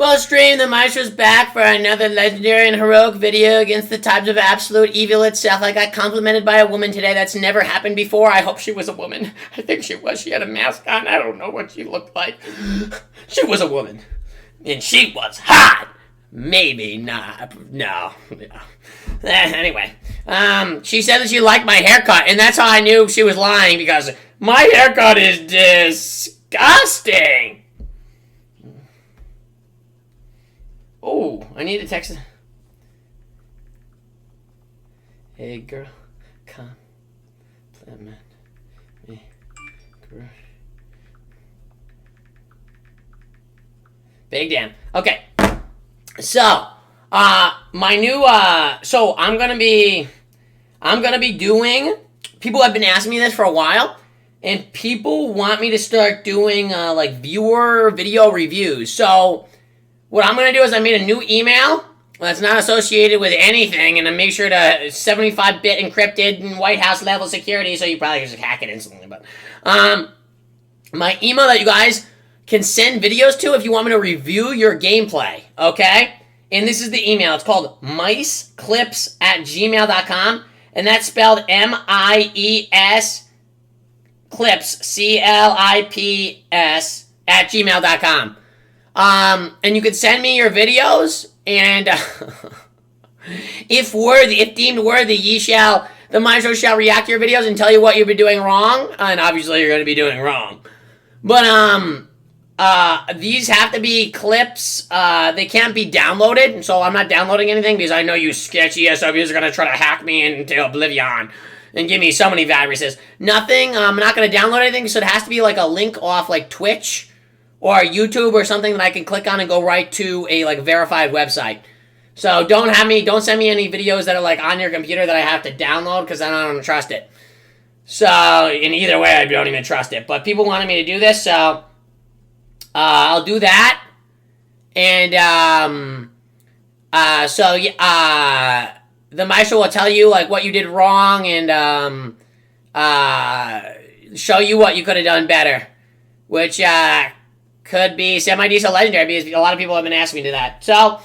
Well, stream, the Maestro's back for another legendary and heroic video against the types of absolute evil itself. I got complimented by a woman today. That's never happened before. I hope she was a woman. I think she was. She had a mask on. I don't know what she looked like. She was a woman. And she was hot. Maybe not. No. Anyway. She said that she liked my haircut, and that's how I knew she was lying, because my haircut is disgusting. Oh, I need to text. Hey girl, come compliment me. Big damn. Okay. So, my new so I'm gonna be doing. People have been asking me this for a while, and people want me to start doing like viewer video reviews. So what I'm going to do is I made a new email that's not associated with anything, and I make sure to 75-bit encrypted and White House level security, so you probably just hack it instantly. But my email that you guys can send videos to if you want me to review your gameplay, okay? And this is the email. It's called miestros@gmail.com, and that's spelled M-I-E-S clips, C-L-I-P-S @gmail.com. And you can send me your videos, and if deemed worthy, the Maestro shall react to your videos and tell you what you've been doing wrong, and obviously you're going to be doing wrong. But, these have to be clips. They can't be downloaded, so I'm not downloading anything, because I know you sketchy SWs are going to try to hack me into oblivion and give me so many viruses. Nothing, I'm not going to download anything, so it has to be like a link off like Twitch or YouTube or something that I can click on and go right to a like verified website. So don't send me any videos that are like on your computer that I have to download, because I don't trust it. So in either way, I don't even trust it. But people wanted me to do this, so I'll do that. And the Maestro will tell you like what you did wrong, and show you what you could have done better, which could be semi-decent legendary, because a lot of people have been asking me to that. So,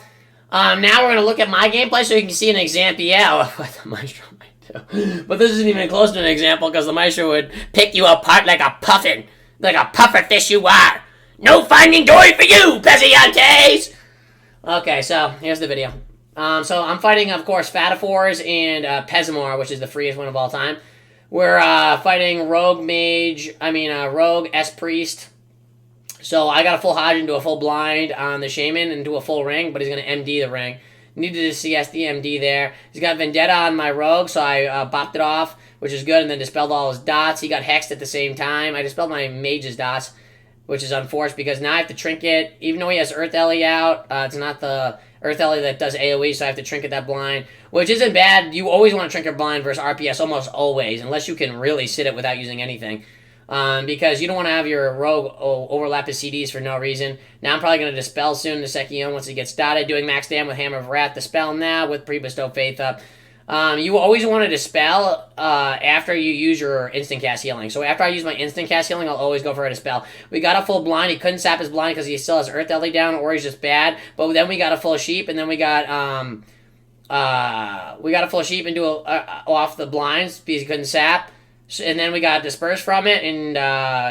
now we're going to look at my gameplay so you can see an example of what the Maestro might do. But this isn't even close to an example, because the Maestro would pick you apart like a puffin. Like a puffer fish you are. No finding joy for you, Peziantes! Okay, so, here's the video. So, I'm fighting, of course, Fataphors and Pesimor, which is the freest one of all time. We're fighting Rogue S-Priest. So I got a full Hodge into a full blind on the Shaman into a full ring, but he's going to MD the ring. Needed to CS the MD there. He's got Vendetta on my Rogue, so I bopped it off, which is good, and then dispelled all his dots. He got hexed at the same time. I dispelled my Mage's dots, which is unfortunate, because now I have to Trinket. Even though he has Earth Ellie out, it's not the Earth Ellie that does AoE, so I have to Trinket that blind, which isn't bad. You always want to Trinket blind versus RPS, almost always, unless you can really sit it without using anything. Because you don't want to have your Rogue overlap his CDs for no reason. Now I'm probably going to Dispel soon, the Sekion, once he gets dotted, doing max damage with Hammer of Wrath. Dispel now with Pre-Bestow Faith up. You always want to Dispel after you use your instant cast healing. So after I use my instant cast healing, I'll always go for a Dispel. We got a full blind. He couldn't sap his blind because he still has Earth Ellie down, or he's just bad. But then we got a full Sheep, and then we got a full Sheep into off the blinds because he couldn't sap. And then we got Disperse from it, and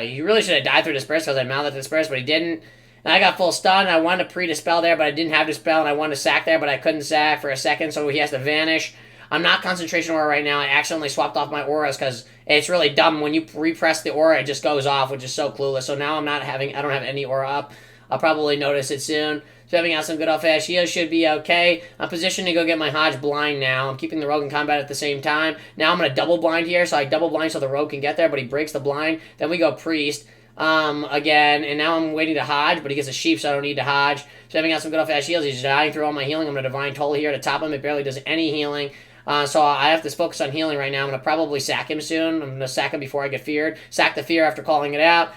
he really should have died through Disperse because I mouthed Disperse, but he didn't. And I got full stun. I wanted to pre-Dispel there, but I didn't have Dispel, and I wanted to sack there, but I couldn't sack for a second, so he has to vanish. I'm not Concentration Aura right now. I accidentally swapped off my auras because it's really dumb. When you repress the aura, it just goes off, which is so clueless. So now I don't have any aura up. I'll probably notice it soon. So having out some good old-fast heals should be okay. I'm positioned to go get my Hodge blind now. I'm keeping the Rogue in combat at the same time. Now I'm going to double blind here, so I double blind so the Rogue can get there, but he breaks the blind. Then we go Priest again, and now I'm waiting to Hodge, but he gets a Sheep, so I don't need to Hodge. So having out some good old-fast heals, he's dying through all my healing. I'm going to Divine Toll here to top him. It barely does any healing. So I have to focus on healing right now. I'm going to probably sack him soon. I'm going to sack him before I get feared. Sack the fear after calling it out.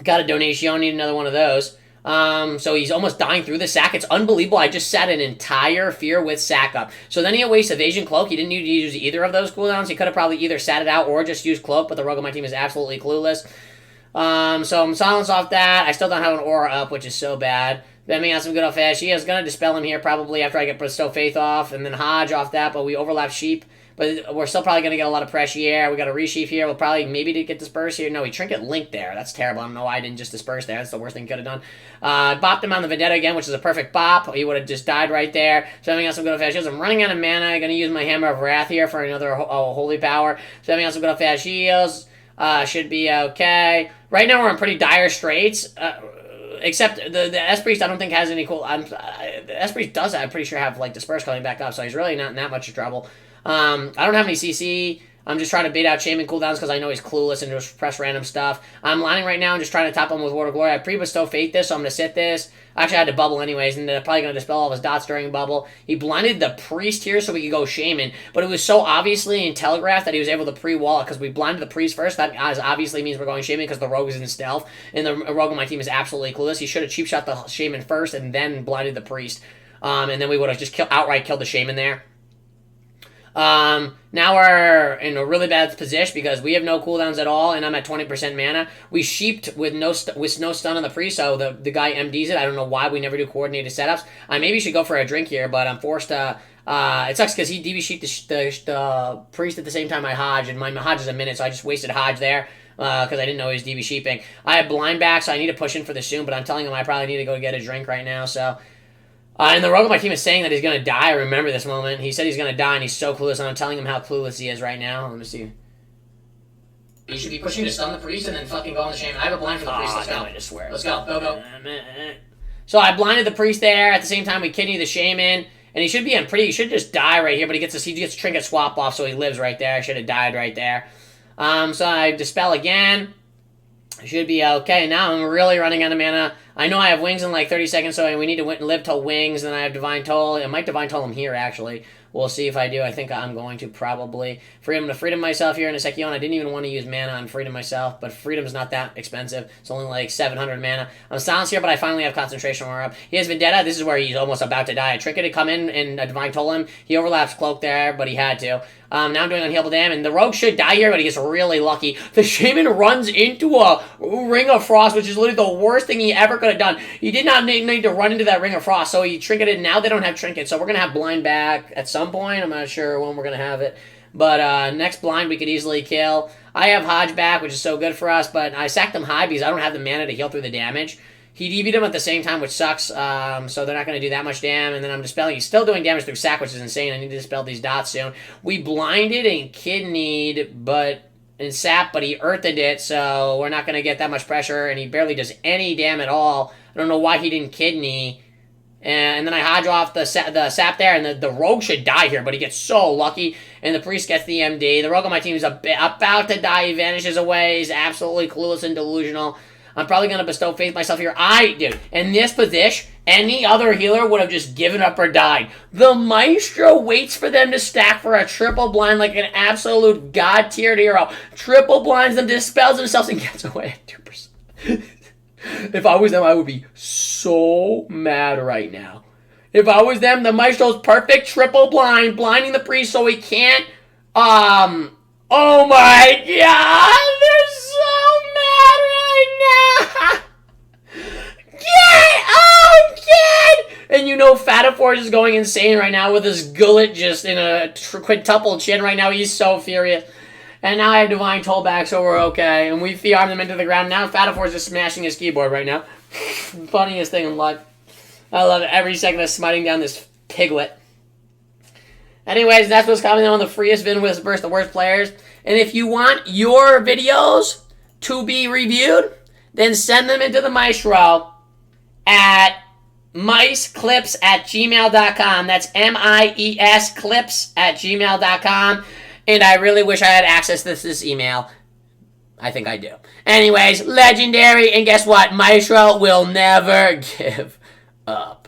Got a Donation. Need another one of those. So he's almost dying through the sack. It's unbelievable. I just sat an entire fear with sack up. So then he wastes Evasion Cloak. He didn't need to use either of those cooldowns. He could have probably either sat it out or just used Cloak, but the Rogue on my team is absolutely clueless. So I'm silenced off that. I still don't have an aura up, which is so bad. Spamming out some good old fast. She is going to dispel him here probably after I get Bestow Faith off, and then Hodge off that, but we overlap Sheep. But we're still probably going to get a lot of pressure here. We got a Resheath here. We'll probably maybe get Disperse here. No, we Trinket Link there. That's terrible. I don't know why I didn't just Disperse there. That's the worst thing could have done. Bopped him on the Vendetta again, which is a perfect bop. He would have just died right there. Spamming out some good old fast shields. I'm running out of mana. I'm going to use my Hammer of Wrath here for another Holy Power. Spamming out some good old fast shields. Should be okay. Right now we're in pretty dire straits. Except the S-Priest I don't think has any cool... the S-Priest does, I'm pretty sure, have like Disperse coming back up, so he's really not in that much trouble. I don't have any CC. I'm just trying to bait out Shaman cooldowns because I know he's clueless and just press random stuff. I'm lining right now and just trying to top him with Word of Glory. I pre-bestow Faith this, so I'm going to sit this. Actually, I had to bubble anyways, and they're probably going to dispel all of his dots during bubble. He blinded the Priest here so we could go Shaman, but it was so obviously in Telegraph that he was able to pre-wall it because we blinded the Priest first. That obviously means we're going Shaman because the Rogue is in stealth, and the Rogue on my team is absolutely clueless. He should have cheap shot the Shaman first and then blinded the Priest, and then we would have just outright killed the Shaman there. Now we're in a really bad position because we have no cooldowns at all, and I'm at 20% mana. We sheeped with no stun on the Priest, so the guy MDs it. I don't know why we never do coordinated setups. I maybe should go for a drink here, but I'm forced to... it sucks because he DB sheeped the Priest at the same time I Hodge, and my Hodge is a minute, so I just wasted Hodge there. Because I didn't know he was DB sheeping. I have blind back, so I need to push in for this soon, but I'm telling him I probably need to go get a drink right now, so... and the Rogue on my team is saying that he's going to die. I remember this moment. He said he's going to die, and he's so clueless, and I'm telling him how clueless he is right now. Let me see. You should be pushing to stun the Priest and then fucking go on the Shaman. I have a blind for the Priest. Let's go. I just swear. Let's go. Go. So I blinded the Priest there. At the same time, we kidney the Shaman. And he should be in pretty... He should just die right here, but he gets Trinket Swap off, so he lives right there. I should have died right there. So I Dispel again. Should be okay. Now I'm really running out of mana. I know I have Wings in like 30 seconds, so we need to live till Wings, and then I have Divine Toll. I might Divine Toll him here, actually. We'll see if I do. I think I'm going to probably. Freedom myself here in a second. I didn't even want to use mana on Freedom myself, but Freedom's not that expensive. It's only like 700 mana. I'm Silence here, but I finally have Concentration Aura up. He has Vendetta. This is where he's almost about to die. I Trinket to come in and Divine Toll him. He overlaps Cloak there, but he had to. Now I'm doing Unhealable Dam, and the Rogue should die here, but he gets really lucky. The Shaman runs into a Ring of Frost, which is literally the worst thing he ever could have done. He did not need to run into that Ring of Frost, so he Trinketed. Now they don't have Trinket, so we're going to have Blind back at some point. I'm not sure when we're going to have it. But next Blind we could easily kill. I have Hodge back, which is so good for us, but I sacked him high because I don't have the mana to heal through the damage. He DB'd him at the same time, which sucks, so they're not going to do that much damage, and then I'm Dispelling. He's still doing damage through Sack, which is insane. I need to Dispel these dots soon. We blinded and kidneyed, and Sap, but he earthed it, so we're not going to get that much pressure, and he barely does any damage at all. I don't know why he didn't kidney. And then I Hodge off the Sap there, and the Rogue should die here, but he gets so lucky, and the Priest gets the MD. The Rogue on my team is about to die. He vanishes away. He's absolutely clueless and delusional. I'm probably going to Bestow Faith myself here. Dude, in this position, any other healer would have just given up or died. The Maestro waits for them to stack for a triple blind like an absolute god-tiered hero. Triple blinds them, dispels themselves, and gets away at 2%. If I was them, I would be so mad right now. If I was them, the Maestro's perfect triple blind, blinding the Priest so he can't, oh my god, they're so mad right now. And you know Fataforce is going insane right now with his gullet just in a quintuple chin right now. He's so furious. And now I have Divine Toll back, so we're okay. And we arm them into the ground. Now Fataforce is smashing his keyboard right now. Funniest thing in life. I love it. Every second of smiting down this piglet. Anyways, that's what's coming on the freest Vin Whispers, the worst players. And if you want your videos to be reviewed, then send them into the Maestro at mieclips@gmail.com. That's MIES clips@gmail.com. And I really wish I had access to this email. I think I do. Anyways, legendary. And guess what? Maestro will never give up.